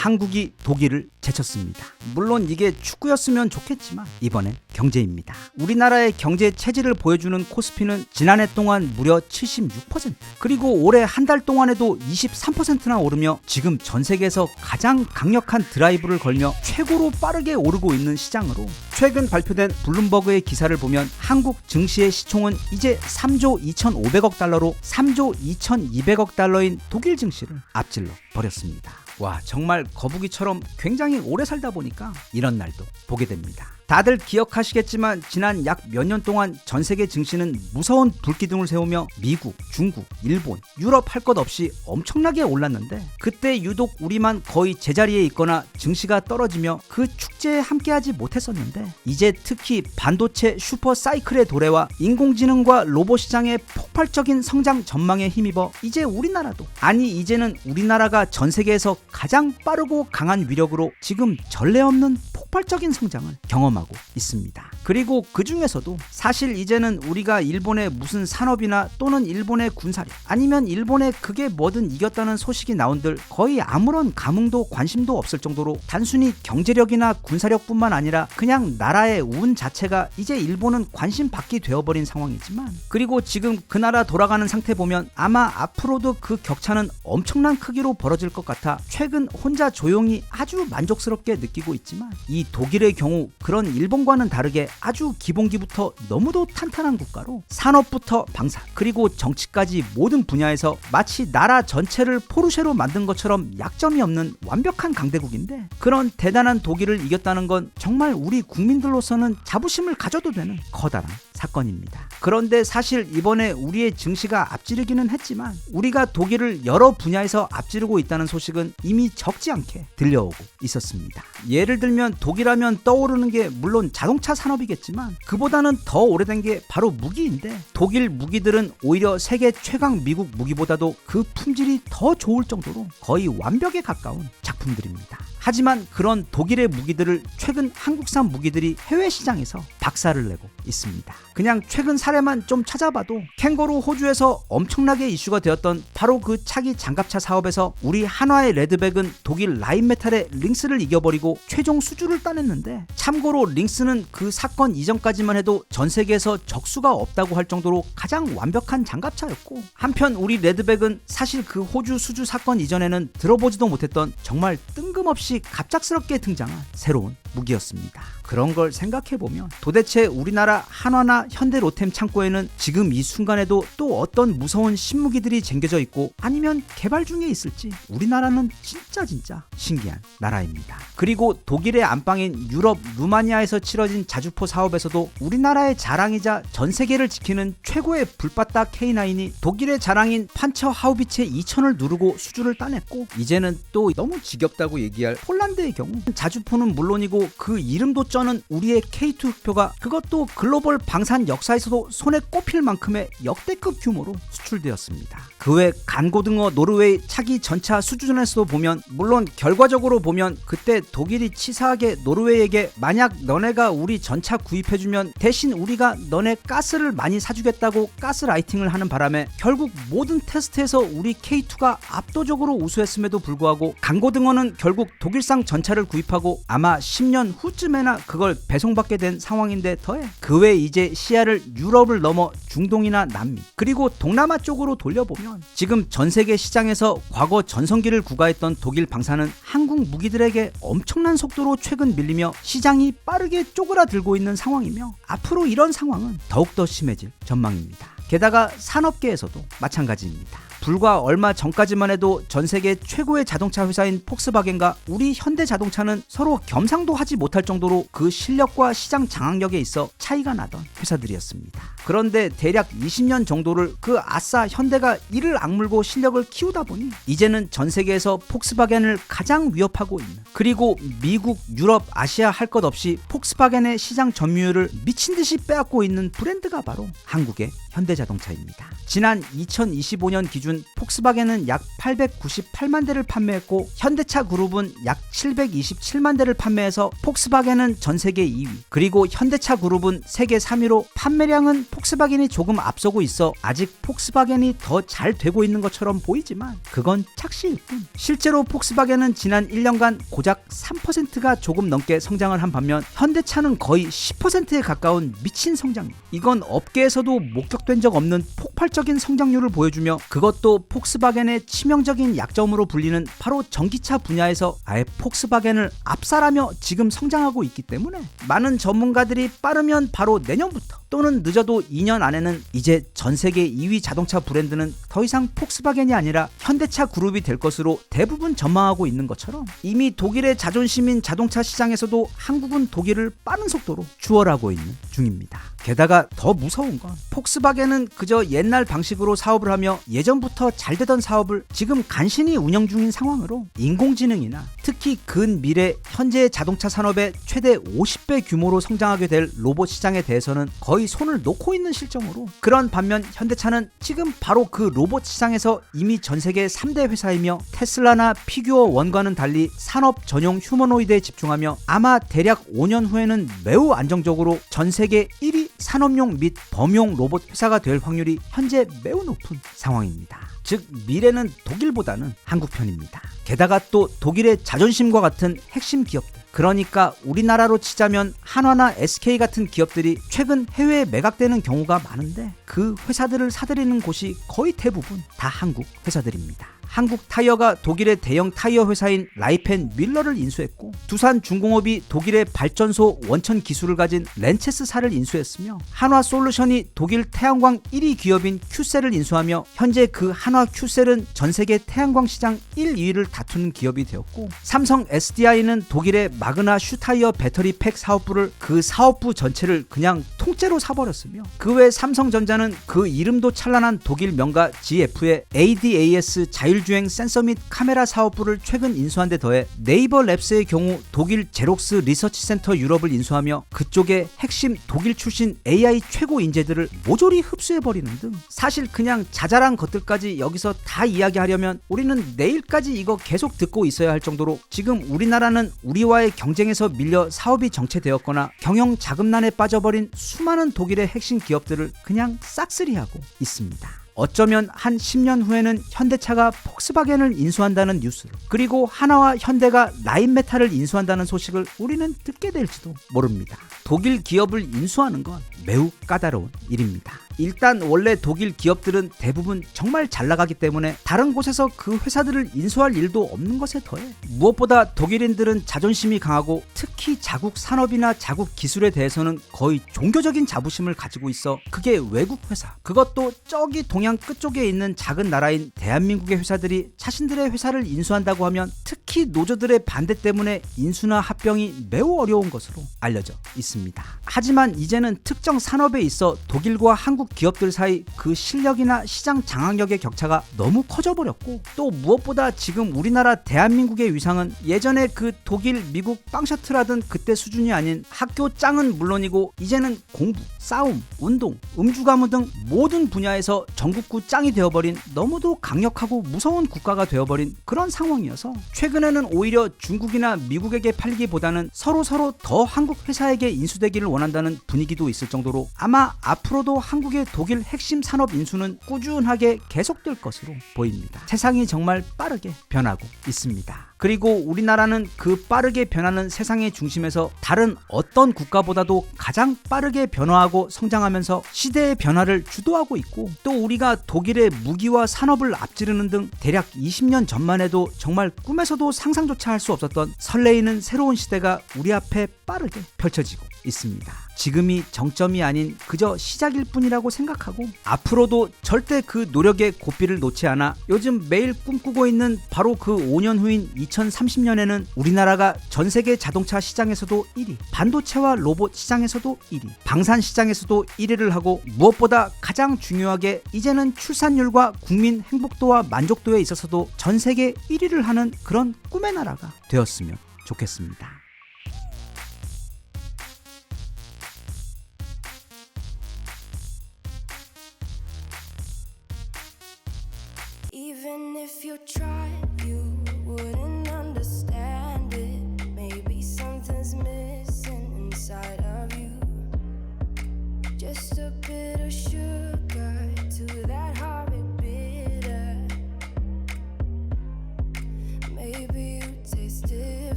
한국이 독일을 제쳤습니다. 물론 이게 축구였으면 좋겠지만 이번엔 경제입니다. 우리나라의 경제 체질을 보여주는 코스피는 지난해 동안 무려 76%, 그리고 올해 한 달 동안에도 23%나 오르며 지금 전 세계에서 가장 강력한 드라이브를 걸며 최고로 빠르게 오르고 있는 시장으로, 최근 발표된 블룸버그의 기사를 보면 한국 증시의 시총은 이제 3조 2,500억 달러로 3조 2,200억 달러인 독일 증시를 앞질러 버렸습니다. 와, 정말 거북이처럼 굉장히 오래 살다 보니까 이런 날도 보게 됩니다. 다들 기억하시겠지만 지난 약 몇 년 동안 전 세계 증시는 무서운 불기둥을 세우며 미국, 중국, 일본, 유럽 할 것 없이 엄청나게 올랐는데, 그때 유독 우리만 거의 제자리에 있거나 증시가 떨어지며 그 축제에 함께하지 못했었는데, 이제 특히 반도체 슈퍼 사이클의 도래와 인공지능과 로봇 시장의 폭발적인 성장 전망에 힘입어 이제 우리나라도, 아니 이제는 우리나라가 전 세계에서 가장 빠르고 강한 위력으로 지금 전례 없는 폭발적인 성장을 경험하고 있습니다. 그리고 그 중에서도 사실 이제는 우리가 일본의 무슨 산업이나 또는 일본의 군사력, 아니면 일본의 그게 뭐든 이겼다는 소식이 나온들 거의 아무런 감흥도 관심도 없을 정도로 단순히 경제력이나 군사력뿐만 아니라 그냥 나라의 운 자체가 이제 일본은 관심 받기 되어버린 상황이지만, 그리고 지금 그 나라 돌아가는 상태 보면 아마 앞으로도 그 격차는 엄청난 크기로 벌어질 것 같아 최근 혼자 조용히 아주 만족스럽게 느끼고 있지만, 이 독일의 경우 그런 일본과는 다르게 아주 기본기부터 너무도 탄탄한 국가로 산업부터 방산 그리고 정치까지 모든 분야에서 마치 나라 전체를 포르쉐로 만든 것처럼 약점이 없는 완벽한 강대국인데, 그런 대단한 독일을 이겼다는 건 정말 우리 국민들로서는 자부심을 가져도 되는 커다란 사건입니다. 그런데 사실 이번에 우리의 증시가 앞지르기는 했지만 우리가 독일을 여러 분야에서 앞지르고 있다는 소식은 이미 적지 않게 들려오고 있었습니다. 예를 들면 독일하면 떠오르는 게 물론 자동차 산업이겠지만 그보다는 더 오래된 게 바로 무기인데, 독일 무기들은 오히려 세계 최강 미국 무기보다도 그 품질이 더 좋을 정도로 거의 완벽에 가까운 작품들입니다. 하지만 그런 독일의 무기들을 최근 한국산 무기들이 해외 시장에서 박살을 내고 있습니다. 그냥 최근 사례만 좀 찾아봐도 캥거루 호주에서 엄청나게 이슈가 되었던 바로 그 차기 장갑차 사업에서 우리 한화의 레드백은 독일 라인메탈의 링스를 이겨버리고 최종 수주를 따냈는데, 참고로 링스는 그 사건 이전까지만 해도 전 세계에서 적수가 없다고 할 정도로 가장 완벽한 장갑차였고, 한편 우리 레드백은 사실 그 호주 수주 사건 이전에는 들어보지도 못했던 정말 뜬금없이 갑작스럽게 등장한 새로운 무기였습니다. 그런 걸 생각해보면 도대체 우리나라 한화나 현대 로템 창고에는 지금 이 순간에도 또 어떤 무서운 신무기들이 쟁겨져 있고 아니면 개발 중에 있을지 우리나라는 진짜 신기한 나라입니다. 그리고 독일의 안방인 유럽 루마니아에서 치러진 자주포 사업에서도 우리나라의 자랑이자 전 세계를 지키는 최고의 불바다 K9이 독일의 자랑인 판처 하우비체 2000을 누르고 수주를 따냈고, 이제는 또 너무 지겹다고 얘기할 폴란드의 경우 자주포는 물론이고 그 이름도 쩌는 우리의 K2 흑표가 그것도 글로벌 방산 역사에서도 손에 꼽힐 만큼의 역대급 규모로 수출되었습니다. 그 외 간고등어 노르웨이 차기 전차 수주전에서도 보면, 물론 결과적으로 보면 그때 독일이 치사하게 노르웨이에게 만약 너네가 우리 전차 구입해주면 대신 우리가 너네 가스를 많이 사주겠다고 가스라이팅을 하는 바람에 결국 모든 테스트에서 우리 K2가 압도적으로 우수했음에도 불구하고 간고등어는 결국 독일상 전차를 구입하고 아마 10년 후쯤에나 그걸 배송받게 된 상황인데, 더해 그 외 이제 시야를 유럽을 넘어 중동이나 남미 그리고 동남아 쪽으로 돌려보면 지금 전 세계 시장에서 과거 전성기를 구가했던 독일 방산은 한국 무기들에게 엄청난 속도로 최근 밀리며 시장이 빠르게 쪼그라들고 있는 상황이며, 앞으로 이런 상황은 더욱더 심해질 전망입니다. 게다가 산업계에서도 마찬가지입니다. 불과 얼마 전까지만 해도 전 세계 최고의 자동차 회사인 폭스바겐과 우리 현대자동차는 서로 겸상도 하지 못할 정도로 그 실력과 시장 장악력에 있어 차이가 나던 회사들이었습니다. 그런데 대략 20년 정도를 그 아싸 현대가 이를 악물고 실력을 키우다 보니 이제는 전 세계에서 폭스바겐을 가장 위협하고 있는, 그리고 미국, 유럽, 아시아 할 것 없이 폭스바겐의 시장 점유율을 미친듯이 빼앗고 있는 브랜드가 바로 한국의 현대자동차입니다. 지난 2025년 기준 기준 폭스바겐은 약 898만 대를 판매했고 현대차 그룹은 약 727만 대를 판매해서 폭스바겐은 전 세계 2위, 그리고 현대차 그룹은 세계 3위로 판매량은 폭스바겐이 조금 앞서고 있어 아직 폭스바겐이 더 잘 되고 있는 것처럼 보이지만 그건 착시일 뿐. 실제로 폭스바겐은 지난 1년간 고작 3%가 조금 넘게 성장을 한 반면 현대차는 거의 10%에 가까운 미친 성장률. 이건 업계에서도 목격된 적 없는 폭발적인 성장률을 보여주며 그것도 폭스바겐의 치명적인 약점으로 불리는 바로 전기차 분야에서 아예 폭스바겐을 압살하며 지금 성장하고 있기 때문에 많은 전문가들이 빠르면 바로 내년부터 또는 늦어도 2년 안에는 이제 전 세계 2위 자동차 브랜드는 더 이상 폭스바겐이 아니라 현대차 그룹이 될 것으로 대부분 전망하고 있는 것처럼 이미 독일의 자존심인 자동차 시장에서도 한국은 독일을 빠른 속도로 추월하고 있는 중입니다. 게다가 더 무서운 건 폭스바겐은 그저 옛날 방식으로 사업을 하며 예전부터 잘 되던 사업을 지금 간신히 운영 중인 상황으로 인공지능이나 특히 근미래 현재의 자동차 산업의 최대 50배 규모로 성장하게 될 로봇 시장에 대해서는 거의 손을 놓고 있는 실정으로, 그런 반면 현대차는 지금 바로 그 로봇 시장에서 이미 전 세계 3대 회사이며 테슬라나 피규어 1과는 달리 산업 전용 휴머노이드에 집중하며 아마 대략 5년 후에는 매우 안정적으로 전 세계 1위 산업용 및 범용 로봇 회사가 될 확률이 현재 매우 높은 상황입니다. 즉 미래는 독일보다는 한국 편입니다. 게다가 또 독일의 자존심과 같은 핵심 기업들, 그러니까 우리나라로 치자면 한화나 SK 같은 기업들이 최근 해외에 매각되는 경우가 많은데 그 회사들을 사들이는 곳이 거의 대부분 다 한국 회사들입니다. 한국 타이어가 독일의 대형 타이어 회사인 라이펜 밀러를 인수했고 두산 중공업이 독일의 발전소 원천 기술을 가진 렌체스사를 인수했으며 한화 솔루션이 독일 태양광 1위 기업인 큐셀을 인수하며 현재 그 한화 큐셀은 전 세계 태양광 시장 1, 2위를 다투는 기업이 되었고 삼성 SDI는 독일의 마그나 슈타이어 배터리 팩 사업부를 그 사업부 전체를 그냥 통째로 사버렸으며 그 외 삼성전자는 그 이름도 찬란한 독일 명가 GF의 ADAS 자율주행 센서 및 카메라 사업부를 최근 인수한 데 더해 네이버 랩스의 경우 독일 제록스 리서치 센터 유럽을 인수하며 그쪽의 핵심 독일 출신 AI 최고 인재들을 모조리 흡수해버리는 등 사실 그냥 자잘한 것들까지 여기서 다 이야기하려면 우리는 내일까지 이거 계속 듣고 있어야 할 정도로 지금 우리나라는 우리와의 경쟁에서 밀려 사업이 정체되었거나 경영 자금난에 빠져버린 수많은 독일의 핵심 기업들을 그냥 싹쓸이하고 있습니다. 어쩌면 한 10년 후에는 현대차가 폭스바겐을 인수한다는 뉴스를, 그리고 하나와 현대가 라인메탈을 인수한다는 소식을 우리는 듣게 될지도 모릅니다. 독일 기업을 인수하는 건 매우 까다로운 일입니다. 일단 원래 독일 기업들은 대부분 정말 잘 나가기 때문에 다른 곳에서 그 회사들을 인수할 일도 없는 것에 더해 무엇보다 독일인들은 자존심이 강하고 특히 자국 산업이나 자국 기술에 대해서는 거의 종교적인 자부심을 가지고 있어 그게 외국 회사, 그것도 저기 동양 끝쪽에 있는 작은 나라인 대한민국의 회사들이 자신들의 회사를 인수한다고 하면 특히 노조들의 반대 때문에 인수나 합병이 매우 어려운 것으로 알려져 있습니다. 하지만 이제는 특정 산업에 있어 독일과 한국 기업들 사이 그 실력이나 시장 장악력의 격차가 너무 커져버렸고 또 무엇보다 지금 우리나라 대한민국의 위상은 예전에 그 독일, 미국 빵셔틀하던 그때 수준이 아닌 학교 짱은 물론이고 이제는 공부, 싸움, 운동, 음주가무 등 모든 분야에서 전국구 짱이 되어버린 너무도 강력하고 무서운 국가가 되어버린 그런 상황이어서 최근에는 오히려 중국이나 미국에게 팔기보다는 서로 더 한국 회사에게 인수되기를 원한다는 분위기도 있을 정도로 아마 앞으로도 한국의 독일 핵심 산업 인수는 꾸준하게 계속될 것으로 보입니다. 세상이 정말 빠르게 변하고 있습니다. 그리고 우리나라는 그 빠르게 변하는 세상의 중심에서 다른 어떤 국가보다도 가장 빠르게 변화하고 성장하면서 시대의 변화를 주도하고 있고 또 우리가 독일의 무기와 산업을 앞지르는 등 대략 20년 전만 해도 정말 꿈에서도 상상조차 할 수 없었던 설레이는 새로운 시대가 우리 앞에 빠르게 펼쳐지고 있습니다. 지금이 정점이 아닌 그저 시작일 뿐이라고 생각하고 앞으로도 절대 그 노력의 고삐를 놓지 않아 요즘 매일 꿈꾸고 있는 바로 그 5년 후인 2030년에는 우리나라가 전 세계 자동차 시장에서도 1위, 반도체와 로봇 시장에서도 1위, 방산 시장에서도 1위를 하고 무엇보다 가장 중요하게 이제는 출산율과 국민 행복도와 만족도에 있어서도 전 세계 1위를 하는 그런 꿈의 나라가 되었으면 좋겠습니다.